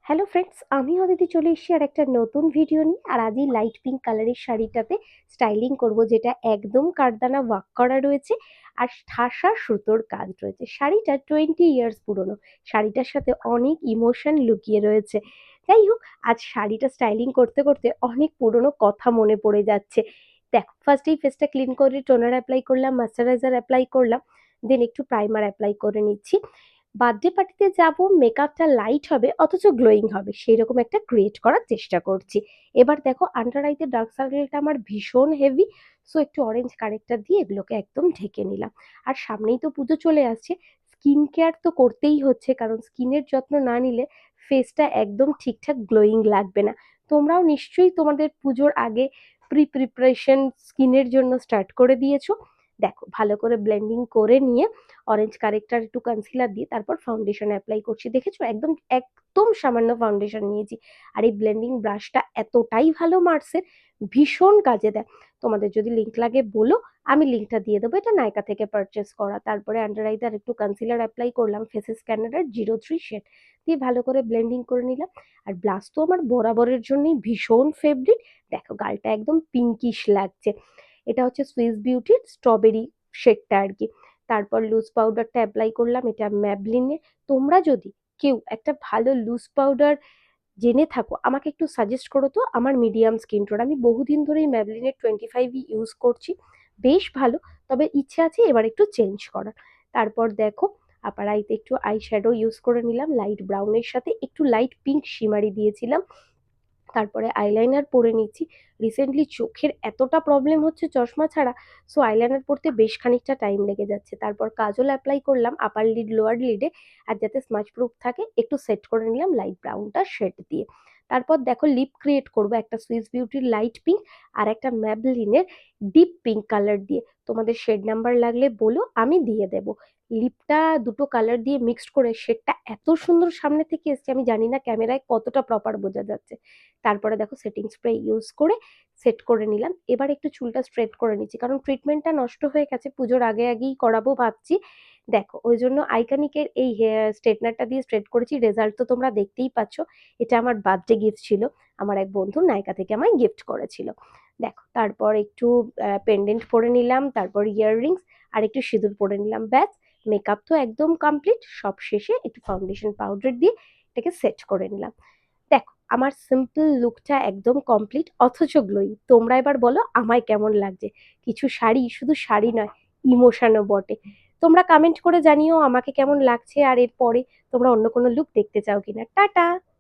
Hello friends, আমি অদিতি চলে এসেছি আর একটা নতুন ভিডিও নিয়ে। আর আজই লাইট পিঙ্ক কালারের শাড়িটাতে স্টাইলিং করব, যেটা একদম কারদানা ওয়ার্ক করা রয়েছে আর ঠাসা সুতোর কাজ রয়েছে। শাড়িটা 20 ইয়ার্স পুরনো, শাড়িটার সাথে অনেক ইমোশন লুকিয়ে রয়েছে। যাই হোক, আজ শাড়িটা স্টাইলিং করতে করতে অনেক পুরনো কথা মনে পড়ে যাচ্ছে। দেখো, ফার্স্টেই ফেসটা ক্লিন করে টোনার অ্যাপ্লাই করলাম, ময়শ্চারাইজার অ্যাপ্লাই করলাম, দেন একটু প্রাইমার অ্যাপ্লাই করে নিচ্ছি। বার্থডে পার্টিতে যাব, মেকআপটা লাইট হবে অথচ গ্লোয়িং হবে, সেই রকম একটা ক্রিয়েট করার চেষ্টা করছি। এবার দেখো, আন্ডার আইতে ডার্ক সার্কেলটা আমার ভীষণ হেভি, সো একটু অরেঞ্জ কারেক্টার দিয়ে এগুলোকে একদম ঢেকে নিলাম। আর সামনেই তো পুজো চলে আসছে, স্কিন কেয়ার তো করতেই হচ্ছে, কারণ স্কিনের যত্ন না নিলে ফেসটা একদম ঠিকঠাক গ্লোয়িং লাগবে না। তোমরাও নিশ্চয়ই তোমাদের পুজোর আগে প্রিপারেশন স্কিনের জন্য স্টার্ট করে দিয়েছো। দেখো, ভালো করে ব্লেন্ডিং করে নিয়ে অরেঞ্জ কারেক্টার একটু কনসিলার দিয়ে তারপর ফাউন্ডেশন অ্যাপ্লাই করছি। দেখেছো, একদম একদম সামান্য ফাউন্ডেশন নিয়েছি। আর এই ব্লেন্ডিং ব্রাশটা এতটাই ভালো মার্কসে, ভীষণ কাজে দেয়। তোমাদের যদি লিঙ্ক লাগে বলো, আমি লিঙ্কটা দিয়ে দেবো। এটা নাইকা থেকে পারচেস করা। তারপরে আন্ডার আইতে আর একটু কনসিলার অ্যাপ্লাই করলাম, ফেসেস স্ক্যানারের 03 শেড দিয়ে ভালো করে ব্লেন্ডিং করে নিলাম। আর ব্লাশ তো আমার বরাবরের জন্যই ভীষণ ফেভারিট। দেখো, গালটা একদম পিঙ্কিশ লাগছে। এটা হচ্ছে সুইস বিউটির স্ট্রবেরি শেডটা আর কি। তারপর লুজ পাউডারটা অ্যাপ্লাই করলাম, এটা ম্যাবলিনের। তোমরা যদি কেউ একটা ভালো লুজ পাউডার জেনে থাকো, আমাকে একটু সাজেস্ট করো তো। আমার মিডিয়াম স্কিন টোন, আমি বহুদিন ধরেই ম্যাবলিনের 25 ইউজ করছি, বেশ ভালো। তবে ইচ্ছে আছে এবার একটু চেঞ্জ করার। তারপর দেখো, আপার আইতে একটু আই শ্যাডো ইউজ করে নিলাম, লাইট ব্রাউনের সাথে একটু লাইট পিঙ্ক শিমারি দিয়েছিলাম। তারপরে আইলাইনার পরে নিচ্ছি। রিসেন্টলি চোখের এতটা প্রবলেম হচ্ছে চশমা ছাড়া, সো আইলাইনার পরতে বেশ খানিকটা টাইম লেগে যাচ্ছে। তারপর কাজল অ্যাপ্লাই করলাম আপার লিড লোয়ার লিডে, আর যাতে স্মাচ প্রুফ থাকে একটু সেট করে নিলাম লাইট ব্রাউনটা শেড দিয়ে। তারপর দেখো, লিপ ক্রিয়েট করবো একটা সুইস বিউটির লাইট পিঙ্ক আর একটা ম্যাবলিনের ডিপ পিঙ্ক কালার দিয়ে। তোমাদের শেড নাম্বার লাগলে বলো, আমি দিয়ে দেবো। লিপটা দুটো কালার দিয়ে মিক্সড করে শেডটা এত সুন্দর সামনে থেকে এসছে, আমি জানি না ক্যামেরায় কতটা প্রপার বোঝা যাচ্ছে। তারপরে দেখো, সেটিং স্প্রে ইউজ করে সেট করে নিলাম। এবার একটু চুলটা স্ট্রেট করে নিচ্ছি, কারণ ট্রিটমেন্টটা নষ্ট হয়ে গেছে, পুজোর আগে আগেই করাবো ভাবছি। দেখো, ওই জন্য আইকনিকের এই হেয়ার স্ট্রেটনারটা দিয়ে স্ট্রেট করেছি। রেজাল্ট তো তোমরা দেখতেই পাচ্ছ। এটা আমার বার্থডে গিফট ছিল, আমার এক বন্ধু নাইকা থেকে আমায় গিফট করেছিল। দেখো, তারপর একটু পেন্ডেন্ট পরে নিলাম, তারপর ইয়াররিংস আর একটু সিঁদুর পরে নিলাম, ব্যাস। মেকআপ তো একদম কমপ্লিট। সব শেষে একটু ফাউন্ডেশন পাউডার দিয়ে এটাকে সেট করে নিলাম। দেখো, আমার সিম্পল লুকটা একদম কমপ্লিট অথচ গ্লোই। তোমরা এবার বলো আমায় কেমন লাগছে। কিছু শাড়ি শুধু শাড়ি নয়, ইমোশনও বটে। তোমরা কমেন্ট করে জানিও আমাকে কেমন লাগছে, আর এরপরে তোমরা অন্য কোনো লুক দেখতে চাও কিনা। টাটা।